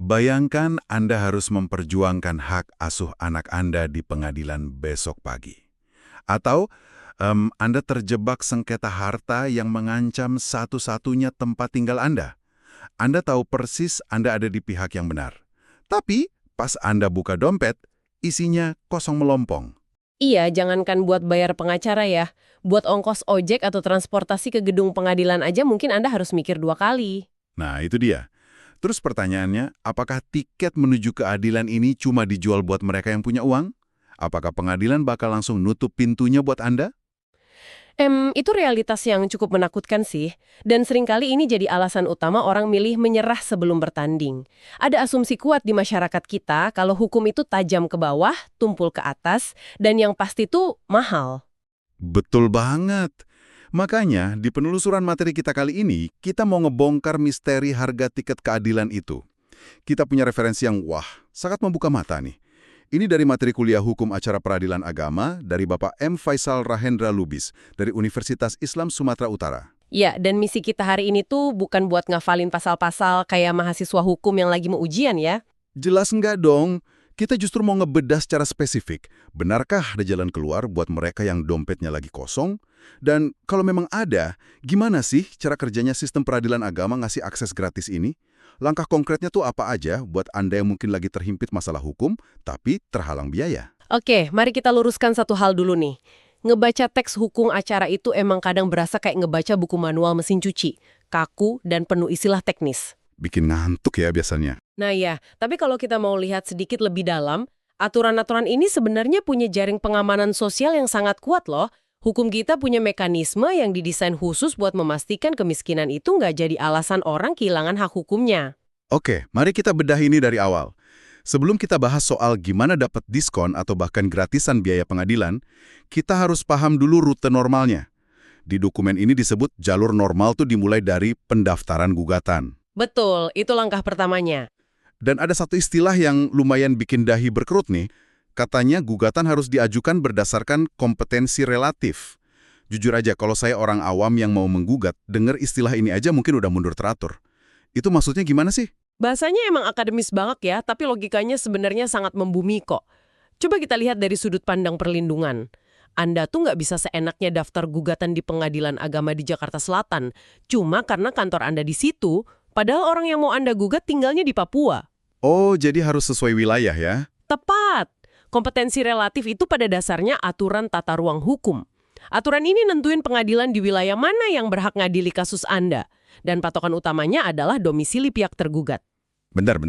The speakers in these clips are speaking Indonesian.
Bayangkan Anda harus memperjuangkan hak asuh anak Anda di pengadilan besok pagi. Atau Anda terjebak sengketa harta yang mengancam satu-satunya tempat tinggal Anda. Anda tahu persis Anda ada di pihak yang benar. Tapi pas Anda buka dompet, isinya kosong melompong. Iya, jangankan buat bayar pengacara ya. Buat ongkos ojek atau transportasi ke gedung pengadilan aja mungkin Anda harus mikir 2 kali. Nah, itu dia. Terus pertanyaannya, apakah tiket menuju keadilan ini cuma dijual buat mereka yang punya uang? Apakah pengadilan bakal langsung nutup pintunya buat Anda? Itu realitas yang cukup menakutkan sih. Dan seringkali ini jadi alasan utama orang milih menyerah sebelum bertanding. Ada asumsi kuat di masyarakat kita kalau hukum itu tajam ke bawah, tumpul ke atas, dan yang pasti tuh mahal. Betul banget. Makanya, di penelusuran materi kita kali ini, kita mau ngebongkar misteri harga tiket keadilan itu. Kita punya referensi yang sangat membuka mata nih. Ini dari materi kuliah Hukum Acara Peradilan Agama dari Bapak M. Faisal Rahendra Lubis dari Universitas Islam Sumatera Utara. Ya, dan misi kita hari ini tuh bukan buat ngafalin pasal-pasal kayak mahasiswa hukum yang lagi mau ujian ya. Jelas enggak dong? Kita justru mau ngebedah secara spesifik. Benarkah ada jalan keluar buat mereka yang dompetnya lagi kosong? Dan kalau memang ada, gimana sih cara kerjanya sistem peradilan agama ngasih akses gratis ini? Langkah konkretnya tuh apa aja buat Anda yang mungkin lagi terhimpit masalah hukum, tapi terhalang biaya? Oke, mari kita luruskan satu hal dulu nih. Ngebaca teks hukum acara itu emang kadang berasa kayak ngebaca buku manual mesin cuci, kaku dan penuh istilah teknis. Bikin ngantuk ya biasanya. Nah ya, tapi kalau kita mau lihat sedikit lebih dalam, aturan-aturan ini sebenarnya punya jaring pengamanan sosial yang sangat kuat loh. Hukum kita punya mekanisme yang didesain khusus buat memastikan kemiskinan itu nggak jadi alasan orang kehilangan hak hukumnya. Oke, mari kita bedah ini dari awal. Sebelum kita bahas soal gimana dapat diskon atau bahkan gratisan biaya pengadilan, kita harus paham dulu rute normalnya. Di dokumen ini disebut jalur normal tuh dimulai dari pendaftaran gugatan. Betul, itu langkah pertamanya. Dan ada satu istilah yang lumayan bikin dahi berkerut nih. Katanya gugatan harus diajukan berdasarkan kompetensi relatif. Jujur aja, kalau saya orang awam yang mau menggugat, dengar istilah ini aja mungkin udah mundur teratur. Itu maksudnya gimana sih? Bahasanya emang akademis banget ya, tapi logikanya sebenarnya sangat membumi kok. Coba kita lihat dari sudut pandang perlindungan. Anda tuh nggak bisa seenaknya daftar gugatan di pengadilan agama di Jakarta Selatan, cuma karena kantor Anda di situ, padahal orang yang mau Anda gugat tinggalnya di Papua. Oh, jadi harus sesuai wilayah ya? Tepat! Kompetensi relatif itu pada dasarnya aturan tata ruang hukum. Aturan ini nentuin pengadilan di wilayah mana yang berhak ngadili kasus Anda. Dan patokan utamanya adalah domisili pihak tergugat. Bentar.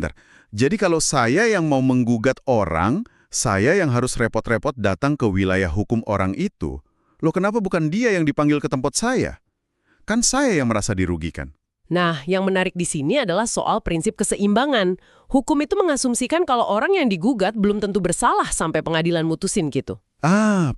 Jadi kalau saya yang mau menggugat orang, saya yang harus repot-repot datang ke wilayah hukum orang itu. Loh kenapa bukan dia yang dipanggil ke tempat saya? Kan saya yang merasa dirugikan. Nah, yang menarik di sini adalah soal prinsip keseimbangan. Hukum itu mengasumsikan kalau orang yang digugat belum tentu bersalah sampai pengadilan mutusin gitu.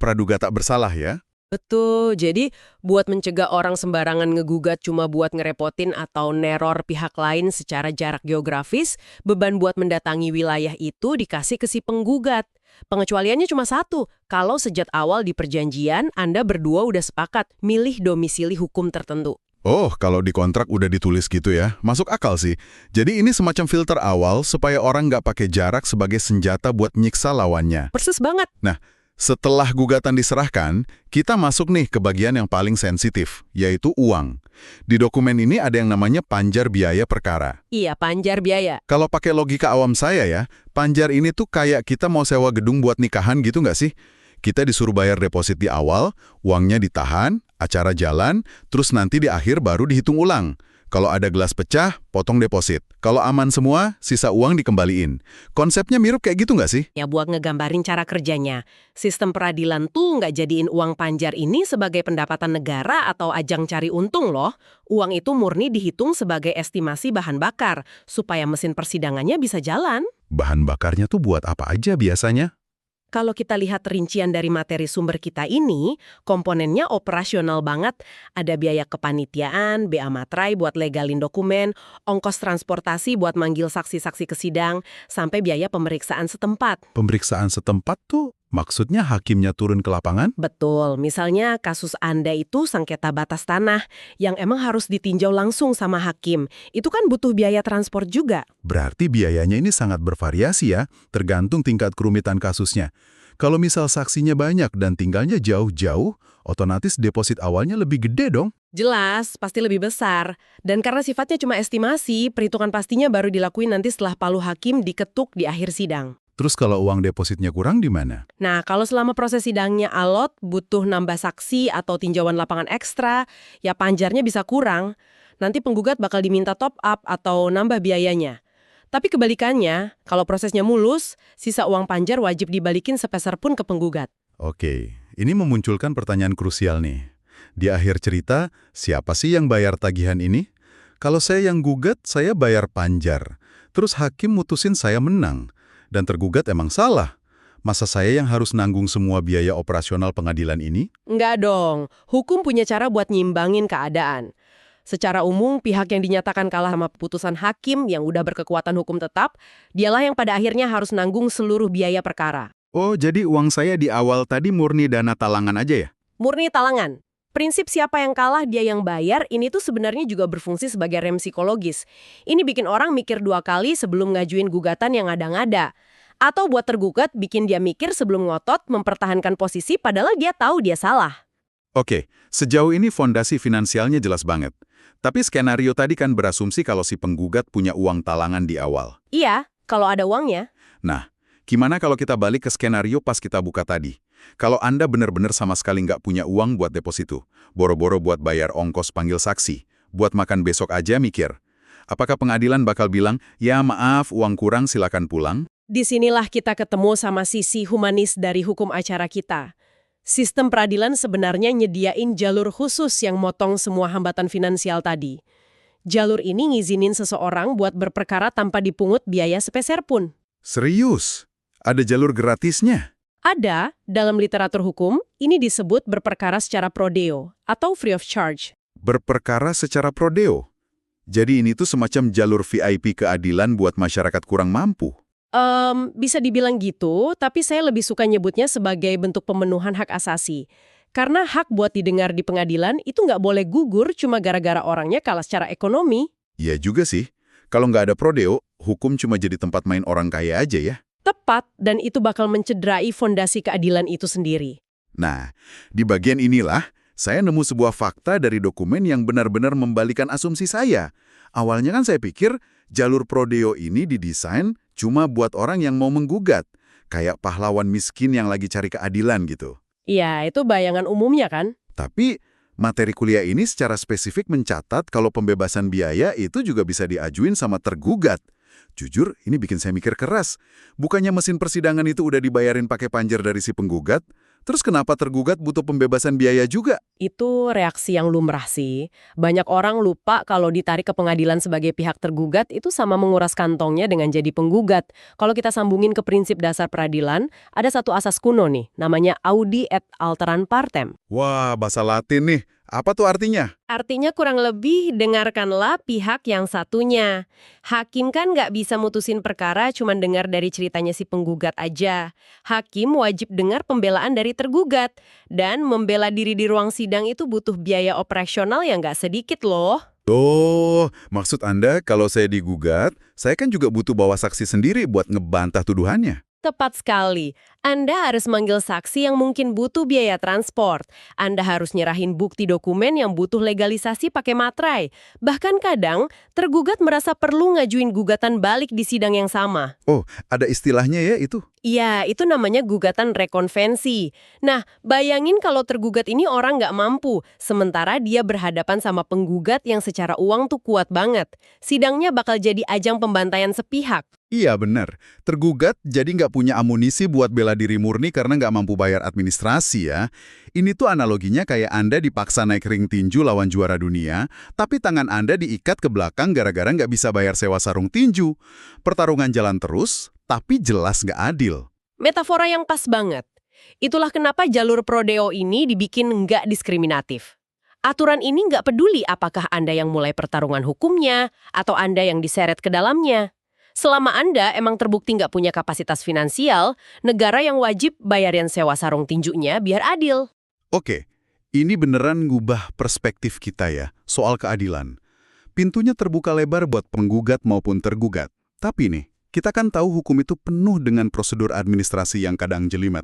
Praduga tak bersalah ya? Betul, jadi buat mencegah orang sembarangan ngegugat cuma buat ngerepotin atau neror pihak lain secara jarak geografis, beban buat mendatangi wilayah itu dikasih ke si penggugat. Pengecualiannya cuma satu, kalau sejak awal di perjanjian Anda berdua udah sepakat milih domisili hukum tertentu. Oh, kalau di kontrak udah ditulis gitu ya, masuk akal sih. Jadi ini semacam filter awal supaya orang nggak pakai jarak sebagai senjata buat nyiksa lawannya. Persis banget. Nah, setelah gugatan diserahkan, kita masuk nih ke bagian yang paling sensitif, yaitu uang. Di dokumen ini ada yang namanya panjar biaya perkara. Iya, panjar biaya. Kalau pakai logika awam saya ya, panjar ini tuh kayak kita mau sewa gedung buat nikahan gitu nggak sih? Kita disuruh bayar deposit di awal, uangnya ditahan, acara jalan, terus nanti di akhir baru dihitung ulang. Kalau ada gelas pecah, potong deposit. Kalau aman semua, sisa uang dikembaliin. Konsepnya mirip kayak gitu nggak sih? Ya buat ngegambarin cara kerjanya. Sistem peradilan tuh nggak jadiin uang panjar ini sebagai pendapatan negara atau ajang cari untung loh. Uang itu murni dihitung sebagai estimasi bahan bakar, supaya mesin persidangannya bisa jalan. Bahan bakarnya tuh buat apa aja biasanya? Kalau kita lihat rincian dari materi sumber kita ini, komponennya operasional banget. Ada biaya kepanitiaan, bea materai buat legalin dokumen, ongkos transportasi buat manggil saksi-saksi ke sidang, sampai biaya pemeriksaan setempat. Pemeriksaan setempat tuh Maksudnya hakimnya turun ke lapangan? Betul, misalnya kasus Anda itu sengketa batas tanah yang emang harus ditinjau langsung sama hakim. Itu kan butuh biaya transport juga. Berarti biayanya ini sangat bervariasi ya, tergantung tingkat kerumitan kasusnya. Kalau misal saksinya banyak dan tinggalnya jauh-jauh, otomatis deposit awalnya lebih gede dong. Jelas, pasti lebih besar. Dan karena sifatnya cuma estimasi, perhitungan pastinya baru dilakuin nanti setelah palu hakim diketuk di akhir sidang. Terus kalau uang depositnya kurang di mana? Nah, kalau selama proses sidangnya alot, butuh nambah saksi atau tinjauan lapangan ekstra, ya panjarnya bisa kurang. Nanti penggugat bakal diminta top up atau nambah biayanya. Tapi kebalikannya, kalau prosesnya mulus, sisa uang panjar wajib dibalikin sepeser pun ke penggugat. Oke, ini memunculkan pertanyaan krusial nih. Di akhir cerita, siapa sih yang bayar tagihan ini? Kalau saya yang gugat, saya bayar panjar. Terus hakim mutusin saya menang. Dan tergugat emang salah. Masa saya yang harus nanggung semua biaya operasional pengadilan ini? Enggak dong, hukum punya cara buat nyimbangin keadaan. Secara umum, pihak yang dinyatakan kalah sama putusan hakim yang udah berkekuatan hukum tetap, dialah yang pada akhirnya harus nanggung seluruh biaya perkara. Oh, jadi uang saya di awal tadi murni dana talangan aja ya? Murni talangan. Prinsip siapa yang kalah, dia yang bayar, ini tuh sebenarnya juga berfungsi sebagai rem psikologis. Ini bikin orang mikir 2 kali sebelum ngajuin gugatan yang ngada-ngada. Atau buat tergugat, bikin dia mikir sebelum ngotot, mempertahankan posisi padahal dia tahu dia salah. Oke, sejauh ini fondasi finansialnya jelas banget. Tapi skenario tadi kan berasumsi kalau si penggugat punya uang talangan di awal. Iya, kalau ada uangnya. Nah, gimana kalau kita balik ke skenario pas kita buka tadi? Kalau Anda benar-benar sama sekali nggak punya uang buat deposito, boro-boro buat bayar ongkos panggil saksi, buat makan besok aja mikir. Apakah pengadilan bakal bilang, ya maaf, uang kurang silakan pulang? Disinilah kita ketemu sama sisi humanis dari hukum acara kita. Sistem peradilan sebenarnya nyediain jalur khusus yang motong semua hambatan finansial tadi. Jalur ini ngizinin seseorang buat berperkara tanpa dipungut biaya sepeser pun. Serius? Ada jalur gratisnya? Ada, dalam literatur hukum, ini disebut berperkara secara pro deo atau free of charge. Berperkara secara pro deo? Jadi ini tuh semacam jalur VIP keadilan buat masyarakat kurang mampu? Bisa dibilang gitu, tapi saya lebih suka nyebutnya sebagai bentuk pemenuhan hak asasi. Karena hak buat didengar di pengadilan itu nggak boleh gugur cuma gara-gara orangnya kalah secara ekonomi. Iya juga sih. Kalau nggak ada pro deo, hukum cuma jadi tempat main orang kaya aja ya. Tepat, dan itu bakal mencederai fondasi keadilan itu sendiri. Nah, di bagian inilah, saya nemu sebuah fakta dari dokumen yang benar-benar membalikan asumsi saya. Awalnya kan saya pikir, jalur pro deo ini didesain cuma buat orang yang mau menggugat. Kayak pahlawan miskin yang lagi cari keadilan gitu. Iya, itu bayangan umumnya kan? Tapi, materi kuliah ini secara spesifik mencatat kalau pembebasan biaya itu juga bisa diajuin sama tergugat. Jujur, ini bikin saya mikir keras. Bukannya mesin persidangan itu udah dibayarin pakai panjar dari si penggugat? Terus kenapa tergugat butuh pembebasan biaya juga? Itu reaksi yang lumrah sih. Banyak orang lupa kalau ditarik ke pengadilan sebagai pihak tergugat itu sama menguras kantongnya dengan jadi penggugat. Kalau kita sambungin ke prinsip dasar peradilan, ada satu asas kuno nih, namanya audi et alteram partem. Wah, bahasa Latin nih. Apa tuh artinya? Artinya kurang lebih dengarkanlah pihak yang satunya. Hakim kan nggak bisa mutusin perkara cuma dengar dari ceritanya si penggugat aja. Hakim wajib dengar pembelaan dari tergugat. Dan membela diri di ruang sidang itu butuh biaya operasional yang nggak sedikit loh. Oh, maksud Anda kalau saya digugat, saya kan juga butuh bawa saksi sendiri buat ngebantah tuduhannya. Tepat sekali. Anda harus manggil saksi yang mungkin butuh biaya transport. Anda harus nyerahin bukti dokumen yang butuh legalisasi pakai materai. Bahkan kadang, tergugat merasa perlu ngajuin gugatan balik di sidang yang sama. Oh, ada istilahnya ya itu? Iya, itu namanya gugatan rekonvensi. Nah, bayangin kalau tergugat ini orang nggak mampu, sementara dia berhadapan sama penggugat yang secara uang tuh kuat banget. Sidangnya bakal jadi ajang pembantaian sepihak. Iya benar, tergugat jadi nggak punya amunisi buat bela diri murni karena nggak mampu bayar administrasi ya. Ini tuh analoginya kayak Anda dipaksa naik ring tinju lawan juara dunia, tapi tangan Anda diikat ke belakang gara-gara nggak bisa bayar sewa sarung tinju. Pertarungan jalan terus, tapi jelas nggak adil. Metafora yang pas banget. Itulah kenapa jalur prodeo ini dibikin nggak diskriminatif. Aturan ini nggak peduli apakah Anda yang mulai pertarungan hukumnya atau Anda yang diseret ke dalamnya. Selama Anda emang terbukti nggak punya kapasitas finansial, negara yang wajib bayarin sewa sarung tinjunya biar adil. Oke, ini beneran ngubah perspektif kita ya, soal keadilan. Pintunya terbuka lebar buat penggugat maupun tergugat. Tapi nih, kita kan tahu hukum itu penuh dengan prosedur administrasi yang kadang jelimet.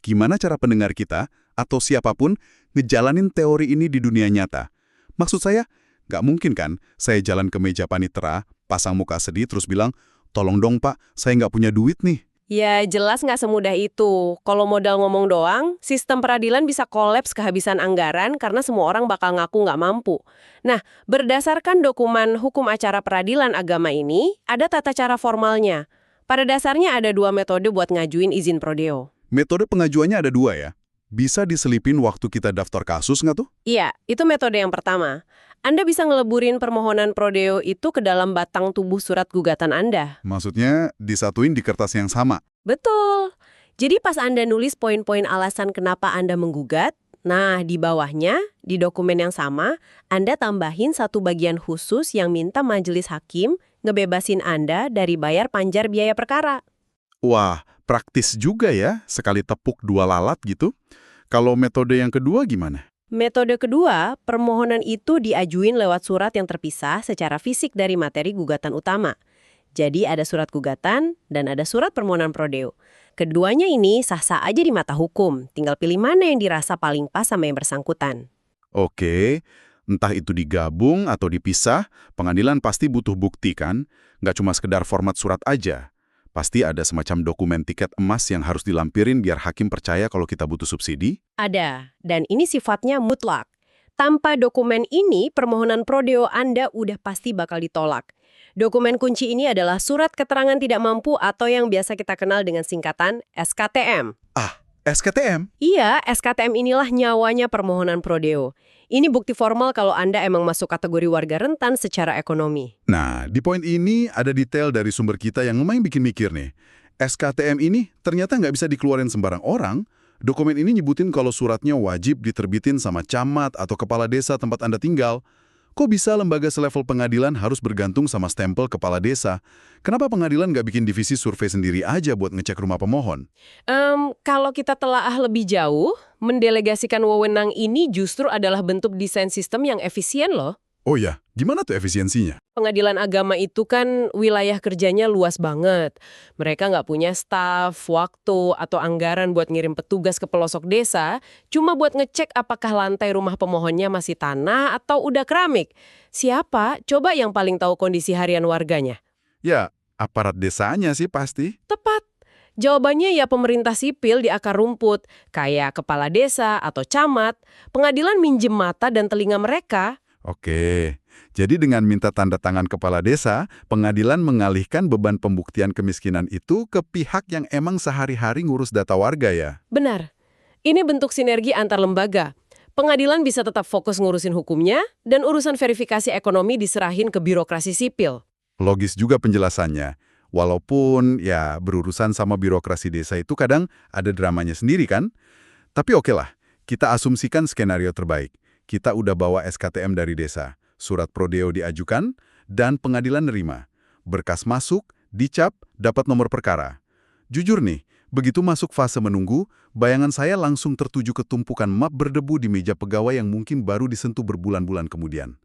Gimana cara pendengar kita, atau siapapun, ngejalanin teori ini di dunia nyata? Maksud saya, nggak mungkin kan saya jalan ke meja panitera, pasang muka sedih terus bilang, tolong dong Pak, saya nggak punya duit nih. Ya, jelas nggak semudah itu. Kalau modal ngomong doang, sistem peradilan bisa kolaps kehabisan anggaran karena semua orang bakal ngaku nggak mampu. Nah, berdasarkan dokumen hukum acara peradilan agama ini, ada tata cara formalnya. Pada dasarnya ada 2 metode buat ngajuin izin prodeo. Metode pengajuannya ada 2 ya. Bisa diselipin waktu kita daftar kasus nggak tuh? Iya, itu metode yang pertama. Anda bisa ngeleburin permohonan prodeo itu ke dalam batang tubuh surat gugatan Anda. Maksudnya disatuin di kertas yang sama. Betul. Jadi pas Anda nulis poin-poin alasan kenapa Anda menggugat, nah di bawahnya, di dokumen yang sama, Anda tambahin satu bagian khusus yang minta majelis hakim ngebebasin Anda dari bayar panjar biaya perkara. Wah, praktis juga ya, sekali tepuk 2 lalat gitu. Kalau metode yang kedua gimana? Metode kedua, permohonan itu diajuin lewat surat yang terpisah secara fisik dari materi gugatan utama. Jadi ada surat gugatan dan ada surat permohonan prodeo. Keduanya ini sah-sah aja di mata hukum, tinggal pilih mana yang dirasa paling pas sama yang bersangkutan. Oke, entah itu digabung atau dipisah, pengadilan pasti butuh bukti kan? Nggak cuma sekedar format surat aja. Pasti ada semacam dokumen tiket emas yang harus dilampirin biar hakim percaya kalau kita butuh subsidi. Ada, dan ini sifatnya mutlak. Tanpa dokumen ini, permohonan prodeo Anda udah pasti bakal ditolak. Dokumen kunci ini adalah surat keterangan tidak mampu atau yang biasa kita kenal dengan singkatan SKTM. Ah, SKTM? Iya, SKTM inilah nyawanya permohonan prodeo. Ini bukti formal kalau Anda emang masuk kategori warga rentan secara ekonomi. Nah, di poin ini ada detail dari sumber kita yang lumayan bikin mikir nih. SKTM ini ternyata nggak bisa dikeluarin sembarang orang. Dokumen ini nyebutin kalau suratnya wajib diterbitin sama camat atau kepala desa tempat Anda tinggal. Kok bisa lembaga selevel pengadilan harus bergantung sama stempel kepala desa? Kenapa pengadilan nggak bikin divisi survei sendiri aja buat ngecek rumah pemohon? Kalau kita telaah lebih jauh, mendelegasikan wewenang ini justru adalah bentuk desain sistem yang efisien loh. Oh ya, gimana tuh efisiensinya? Pengadilan agama itu kan wilayah kerjanya luas banget. Mereka nggak punya staf, waktu, atau anggaran buat ngirim petugas ke pelosok desa, cuma buat ngecek apakah lantai rumah pemohonnya masih tanah atau udah keramik. Siapa? Coba yang paling tahu kondisi harian warganya. Ya, aparat desanya sih pasti. Tepat. Jawabannya ya pemerintah sipil di akar rumput, kayak kepala desa atau camat. Pengadilan minjem mata dan telinga mereka. Oke, jadi dengan minta tanda tangan kepala desa, pengadilan mengalihkan beban pembuktian kemiskinan itu ke pihak yang emang sehari-hari ngurus data warga ya? Benar. Ini bentuk sinergi antar lembaga. Pengadilan bisa tetap fokus ngurusin hukumnya, dan urusan verifikasi ekonomi diserahin ke birokrasi sipil. Logis juga penjelasannya. Walaupun ya berurusan sama birokrasi desa itu kadang ada dramanya sendiri kan? Tapi oke lah, kita asumsikan skenario terbaik. Kita udah bawa SKTM dari desa, surat prodeo diajukan, dan pengadilan nerima. Berkas masuk, dicap, dapat nomor perkara. Jujur nih, begitu masuk fase menunggu, bayangan saya langsung tertuju ke tumpukan map berdebu di meja pegawai yang mungkin baru disentuh berbulan-bulan kemudian.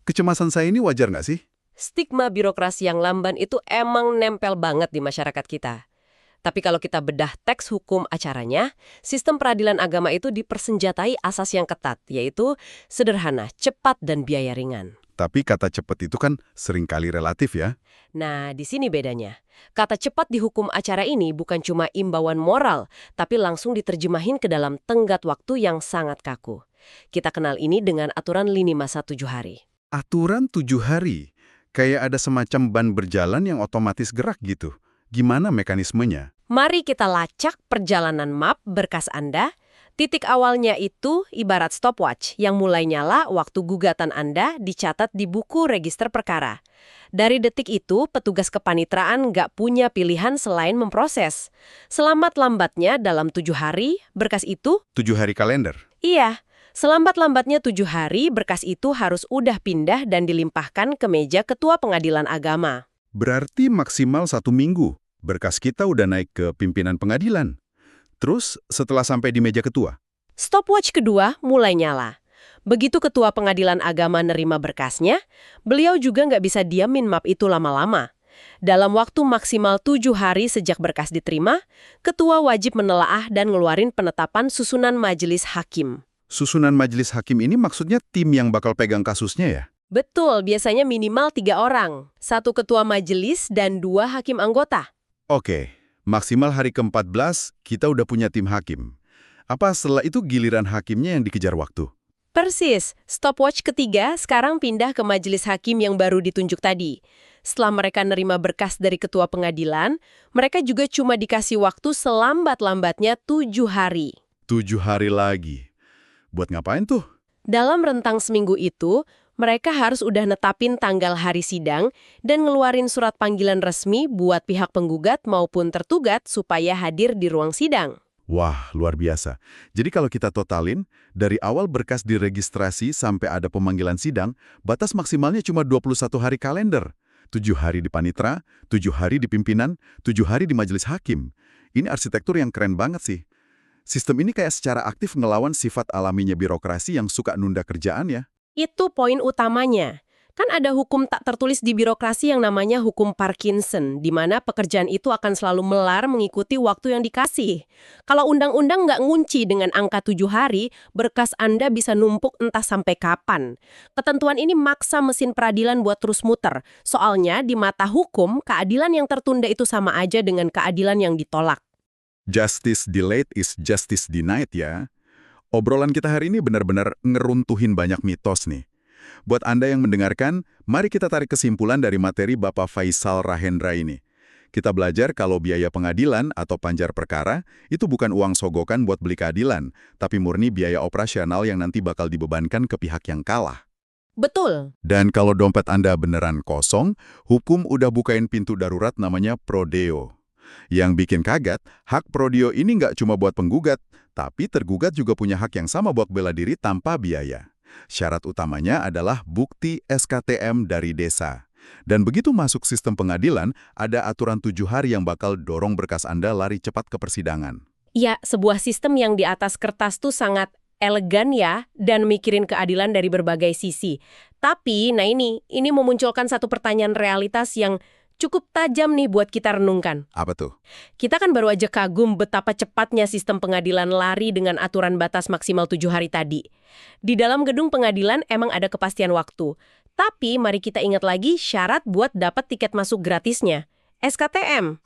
Kecemasan saya ini wajar nggak sih? Stigma birokrasi yang lamban itu emang nempel banget di masyarakat kita. Tapi kalau kita bedah teks hukum acaranya, sistem peradilan agama itu dipersenjatai asas yang ketat, yaitu sederhana, cepat, dan biaya ringan. Tapi kata cepat itu kan seringkali relatif ya. Nah, di sini bedanya. Kata cepat di hukum acara ini bukan cuma imbauan moral, tapi langsung diterjemahin ke dalam tenggat waktu yang sangat kaku. Kita kenal ini dengan aturan lini masa 7 hari. Aturan 7 hari? Kayak ada semacam ban berjalan yang otomatis gerak gitu. Gimana mekanismenya? Mari kita lacak perjalanan map berkas Anda. Titik awalnya itu ibarat stopwatch yang mulai nyala waktu gugatan Anda dicatat di buku register perkara. Dari detik itu, petugas kepanitraan nggak punya pilihan selain memproses. Selambat lambatnya dalam 7 hari, berkas itu... 7 hari kalender? Iya, selambat-lambatnya 7 hari, berkas itu harus udah pindah dan dilimpahkan ke meja Ketua Pengadilan Agama. Berarti maksimal 1 minggu, berkas kita udah naik ke pimpinan pengadilan. Terus setelah sampai di meja ketua, Stopwatch kedua mulai nyala. Begitu ketua pengadilan agama nerima berkasnya, beliau juga nggak bisa diamin map itu lama-lama. Dalam waktu maksimal 7 hari sejak berkas diterima, ketua wajib menelaah dan ngeluarin penetapan susunan majelis hakim. susunan majelis hakim ini maksudnya tim yang bakal pegang kasusnya ya? Betul, biasanya minimal 3 orang. 1 ketua majelis dan 2 hakim anggota. Oke, maksimal hari ke-14 kita udah punya tim hakim. Apa setelah itu giliran hakimnya yang dikejar waktu? Persis, stopwatch ketiga sekarang pindah ke majelis hakim yang baru ditunjuk tadi. Setelah mereka nerima berkas dari ketua pengadilan, mereka juga cuma dikasih waktu selambat-lambatnya 7 hari. 7 hari lagi. Buat ngapain tuh? Dalam rentang seminggu itu, mereka harus udah netapin tanggal hari sidang dan ngeluarin surat panggilan resmi buat pihak penggugat maupun tertugat supaya hadir di ruang sidang. Wah, luar biasa. Jadi kalau kita totalin, dari awal berkas diregistrasi sampai ada pemanggilan sidang, batas maksimalnya cuma 21 hari kalender. 7 hari di panitera, 7 hari di pimpinan, 7 hari di majelis hakim. Ini arsitektur yang keren banget sih. Sistem ini kayak secara aktif ngelawan sifat alaminya birokrasi yang suka nunda kerjaan ya. Itu poin utamanya. Kan ada hukum tak tertulis di birokrasi yang namanya hukum Parkinson, di mana pekerjaan itu akan selalu melar mengikuti waktu yang dikasih. Kalau undang-undang nggak ngunci dengan angka 7 hari, berkas Anda bisa numpuk entah sampai kapan. Ketentuan ini maksa mesin peradilan buat terus muter. Soalnya di mata hukum, keadilan yang tertunda itu sama aja dengan keadilan yang ditolak. Justice delayed is justice denied ya. Obrolan kita hari ini benar-benar ngeruntuhin banyak mitos nih. Buat Anda yang mendengarkan, mari kita tarik kesimpulan dari materi Bapak Faisal Rahendra ini. Kita belajar kalau biaya pengadilan atau panjar perkara itu bukan uang sogokan buat beli keadilan, tapi murni biaya operasional yang nanti bakal dibebankan ke pihak yang kalah. Betul. Dan kalau dompet Anda beneran kosong, hukum udah bukain pintu darurat namanya prodeo. Yang bikin kaget, hak prodeo ini nggak cuma buat penggugat, tapi tergugat juga punya hak yang sama buat bela diri tanpa biaya. Syarat utamanya adalah bukti SKTM dari desa. Dan begitu masuk sistem pengadilan, ada aturan 7 hari yang bakal dorong berkas Anda lari cepat ke persidangan. Ya, sebuah sistem yang di atas kertas tuh sangat elegan ya, dan mikirin keadilan dari berbagai sisi. Tapi, nah ini memunculkan satu pertanyaan realitas yang cukup tajam nih buat kita renungkan. Apa tuh? Kita kan baru aja kagum betapa cepatnya sistem pengadilan lari dengan aturan batas maksimal 7 hari tadi. Di dalam gedung pengadilan emang ada kepastian waktu. Tapi mari kita ingat lagi syarat buat dapat tiket masuk gratisnya. SKTM.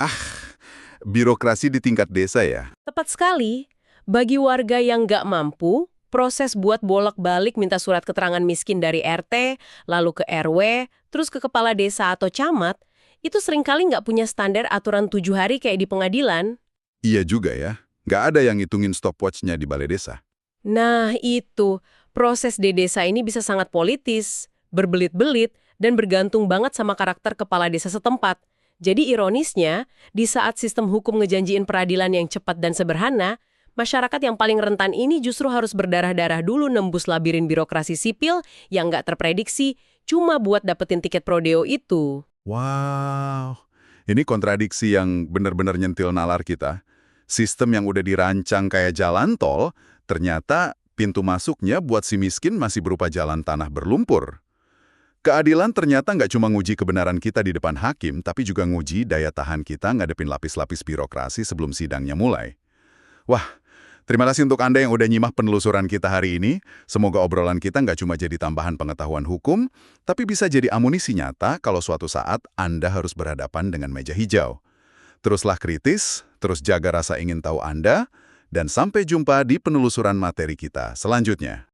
Birokrasi di tingkat desa ya? Tepat sekali. Bagi warga yang nggak mampu, proses buat bolak-balik minta surat keterangan miskin dari RT, lalu ke RW, terus ke kepala desa atau camat, itu seringkali nggak punya standar aturan 7 hari kayak di pengadilan. Iya juga ya. Nggak ada yang ngitungin stopwatch-nya di balai desa. Nah itu, proses di desa ini bisa sangat politis, berbelit-belit, dan bergantung banget sama karakter kepala desa setempat. Jadi ironisnya, di saat sistem hukum ngejanjiin peradilan yang cepat dan sederhana, masyarakat yang paling rentan ini justru harus berdarah-darah dulu nembus labirin birokrasi sipil yang nggak terprediksi cuma buat dapetin tiket prodeo itu. Wow, ini kontradiksi yang benar-benar nyentil nalar kita. Sistem yang udah dirancang kayak jalan tol, ternyata pintu masuknya buat si miskin masih berupa jalan tanah berlumpur. Keadilan ternyata nggak cuma nguji kebenaran kita di depan hakim, tapi juga nguji daya tahan kita ngadepin lapis-lapis birokrasi sebelum sidangnya mulai. Wah, terima kasih untuk Anda yang udah nyimak penelusuran kita hari ini. Semoga obrolan kita nggak cuma jadi tambahan pengetahuan hukum, tapi bisa jadi amunisi nyata kalau suatu saat Anda harus berhadapan dengan meja hijau. Teruslah kritis, terus jaga rasa ingin tahu Anda, dan sampai jumpa di penelusuran materi kita selanjutnya.